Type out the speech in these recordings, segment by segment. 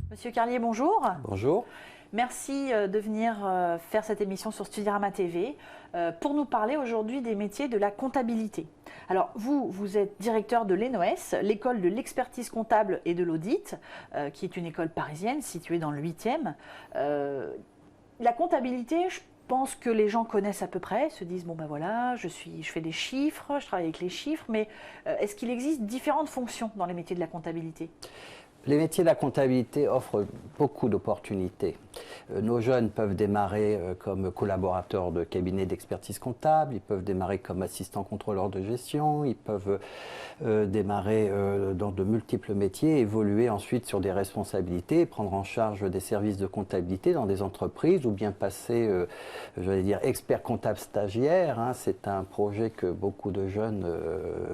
Monsieur Carlier, bonjour. Bonjour. Merci de venir faire cette émission sur Studyrama TV pour nous parler aujourd'hui des métiers de la comptabilité. Alors vous êtes directeur de l'ENOS, l'école de l'expertise comptable et de l'audit, qui est une école parisienne située dans le 8e. La comptabilité, je pense que les gens connaissent à peu près, se disent bon ben voilà, je fais des chiffres, je travaille avec les chiffres, mais est-ce qu'il existe différentes fonctions dans les métiers de la comptabilité ? Les métiers de la comptabilité offrent beaucoup d'opportunités. Nos jeunes peuvent démarrer comme collaborateurs de cabinets d'expertise comptable, ils peuvent démarrer comme assistants contrôleurs de gestion, ils peuvent démarrer dans de multiples métiers, évoluer ensuite sur des responsabilités, prendre en charge des services de comptabilité dans des entreprises ou bien passer, j'allais dire, expert comptable stagiaire. C'est un projet que beaucoup de jeunes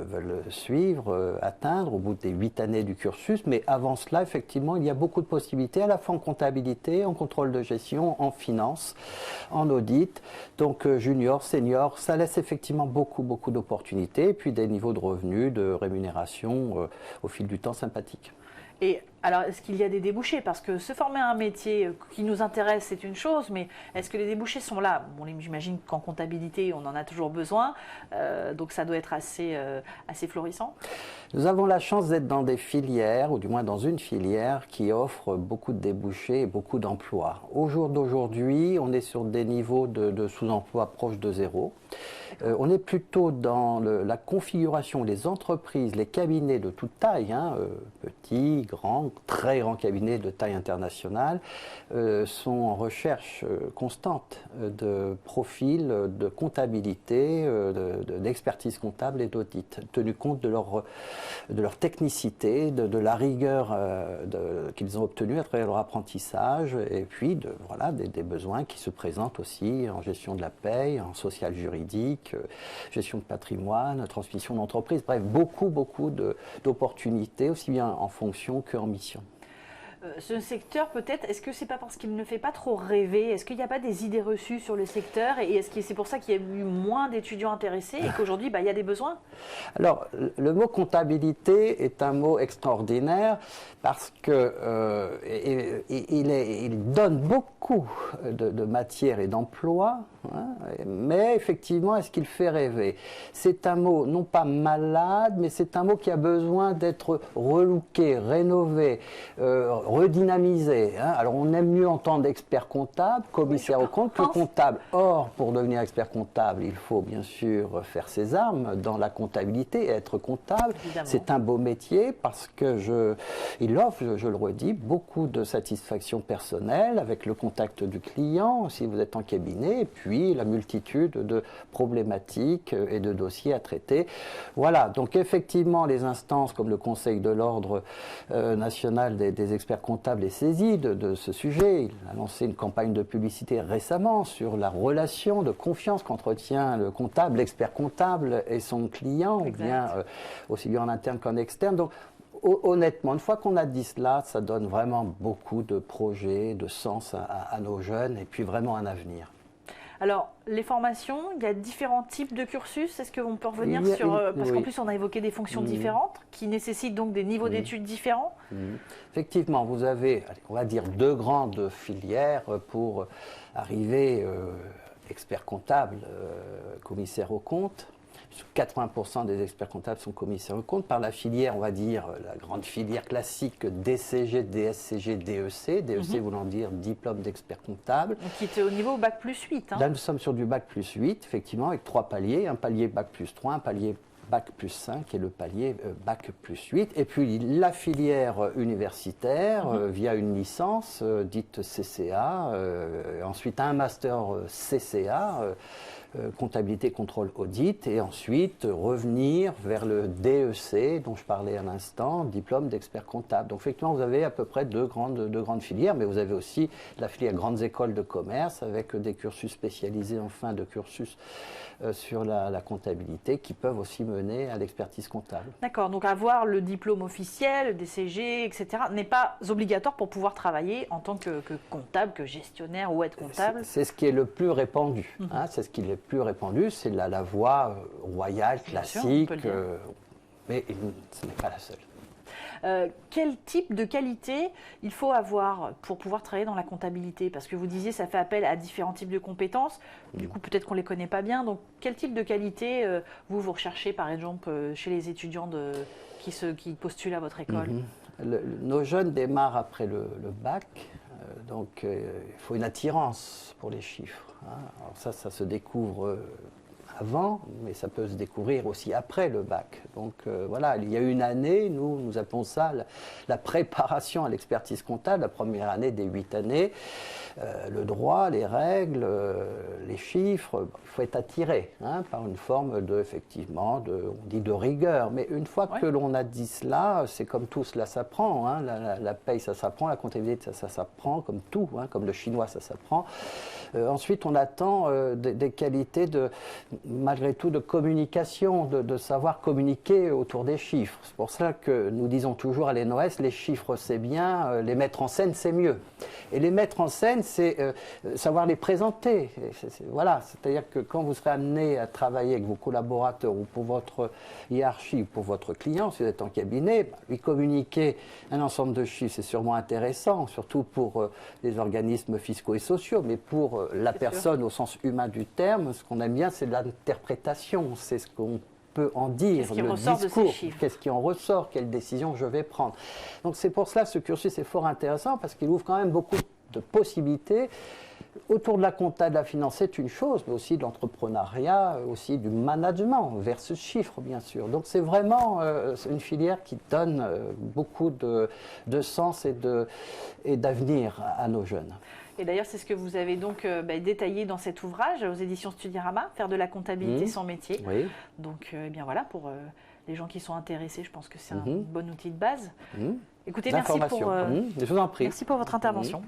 veulent suivre, atteindre au bout des 8 années du cursus, mais avant cela, effectivement, il y a beaucoup de possibilités, à la fois en comptabilité, en contrôle de gestion, en finance, en audit. Donc junior, senior, ça laisse effectivement beaucoup d'opportunités, et puis des niveaux de revenus, de rémunération au fil du temps sympathiques. Et alors, est-ce qu'il y a des débouchés? Parce que se former à un métier qui nous intéresse, c'est une chose, mais est-ce que les débouchés sont là? Bon, j'imagine qu'en comptabilité, on en a toujours besoin, donc ça doit être assez florissant. Nous avons la chance d'être dans des filières, ou du moins dans une filière, qui offre beaucoup de débouchés et beaucoup d'emplois. Au jour d'aujourd'hui, on est sur des niveaux de sous-emploi proches de zéro. On est plutôt dans la configuration des entreprises, les cabinets de toute taille, petits, grands, très grands cabinets de taille internationale, sont en recherche constante de profils de comptabilité, d'expertise comptable et d'audit, tenu compte de leur technicité, de la rigueur qu'ils ont obtenue à travers leur apprentissage, et puis des besoins qui se présentent aussi en gestion de la paye, en social juridique, gestion de patrimoine, transmission d'entreprise, bref, beaucoup d'opportunités, aussi bien en fonction qu'en mission. Ce secteur, peut-être, est-ce que c'est pas parce qu'il ne fait pas trop rêver? Est-ce qu'il n'y a pas des idées reçues sur le secteur? Et est-ce que c'est pour ça qu'il y a eu moins d'étudiants intéressés et qu'aujourd'hui, il y a des besoins? Alors, le mot comptabilité est un mot extraordinaire parce que il donne beaucoup de matière et d'emploi, mais effectivement, est-ce qu'il fait rêver? C'est un mot non pas malade, mais c'est un mot qui a besoin d'être relooké, rénové, redynamisé. Alors on aime mieux entendre expert comptable, commissaire aux comptes que comptable. Or, pour devenir expert comptable, il faut bien sûr faire ses armes dans la comptabilité et être comptable. C'est un beau métier parce que il offre, je le redis, beaucoup de satisfaction personnelle avec le contact du client, si vous êtes en cabinet, et puis la multitude de problématiques et de dossiers à traiter. Voilà, donc effectivement, les instances comme le Conseil de l'Ordre national des experts comptables est saisi de ce sujet. Il a lancé une campagne de publicité récemment sur la relation de confiance qu'entretient le comptable, l'expert comptable et son client, aussi bien en interne qu'en externe. Donc, honnêtement, une fois qu'on a dit cela, ça donne vraiment beaucoup de projets, de sens à nos jeunes et puis vraiment un avenir. Alors, les formations, il y a différents types de cursus. Est-ce qu'on peut revenir sur... Parce qu'en plus, on a évoqué des fonctions différentes qui nécessitent donc des niveaux d'études différents. Effectivement, vous avez, on va dire, 2 grandes filières pour arriver expert comptable, commissaire aux comptes. 80% des experts comptables sont commissaires aux comptes par la filière, on va dire, la grande filière classique DCG, DSCG, DEC. DEC voulant dire diplôme d'expert comptable. Donc, qui était au niveau Bac plus 8. Là, nous sommes sur du Bac plus 8, effectivement, avec 3 paliers. Un palier Bac plus 3, un palier Bac plus 5 et le palier Bac plus 8. Et puis la filière universitaire via une licence dite CCA, ensuite un master CCA, comptabilité, contrôle, audit, et ensuite revenir vers le DEC dont je parlais à l'instant, diplôme d'expert comptable. Donc effectivement, vous avez à peu près deux grandes filières, mais vous avez aussi la filière grandes écoles de commerce avec des cursus spécialisés en fin de cursus sur la comptabilité qui peuvent aussi mener à l'expertise comptable. D'accord, donc avoir le diplôme officiel, le DCG, etc. n'est pas obligatoire pour pouvoir travailler en tant que comptable, que gestionnaire ou être comptable. C'est ce qui est le plus répandu. C'est ce qui est le plus répandu, c'est la voie royale, classique, mais ce n'est pas la seule. Quel type de qualité il faut avoir pour pouvoir travailler dans la comptabilité? Parce que vous disiez ça fait appel à différents types de compétences. Du coup, peut-être qu'on ne les connaît pas bien. Donc, quel type de qualité vous recherchez, par exemple, chez les étudiants qui postulent à votre école? Nos jeunes démarrent après le bac. Donc, il faut une attirance pour les chiffres. Alors ça se découvre avant, mais ça peut se découvrir aussi après le bac. Donc voilà, il y a une année, nous appelons ça la préparation à l'expertise comptable, la première année des 8 années. Le droit, les règles, les chiffres, il faut être attiré par une forme effectivement, on dit de rigueur. Mais une fois que l'on a dit cela, c'est comme tout, cela s'apprend. La paye, ça s'apprend, la comptabilité, ça s'apprend, comme tout, comme le chinois, ça s'apprend. Ensuite, on attend des qualités malgré tout de communication, de savoir communiquer autour des chiffres. C'est pour ça que nous disons toujours à l'ENOS, les chiffres c'est bien, les mettre en scène c'est mieux. Et les mettre en scène, c'est savoir les présenter. Voilà, c'est-à-dire que quand vous serez amené à travailler avec vos collaborateurs ou pour votre hiérarchie ou pour votre client, si vous êtes en cabinet, lui communiquer un ensemble de chiffres, c'est sûrement intéressant, surtout pour les organismes fiscaux et sociaux, mais pour la personne au sens humain du terme, ce qu'on aime bien, c'est de l'interprétation, c'est ce qu'on peut en dire, le discours, qu'est-ce qui en ressort, quelle décision je vais prendre. Donc c'est pour cela que ce cursus est fort intéressant, parce qu'il ouvre quand même beaucoup de possibilités. Autour de la compta, de la finance, c'est une chose, mais aussi de l'entrepreneuriat, aussi du management, versus chiffres, bien sûr. Donc c'est vraiment une filière qui donne beaucoup de sens et d'avenir à nos jeunes. Et d'ailleurs, c'est ce que vous avez donc détaillé dans cet ouvrage aux éditions Studirama, faire de la comptabilité son métier. Oui. Donc, eh bien voilà, pour les gens qui sont intéressés, je pense que c'est un bon outil de base. Écoutez, merci pour, je vous en prie. Merci pour votre intervention.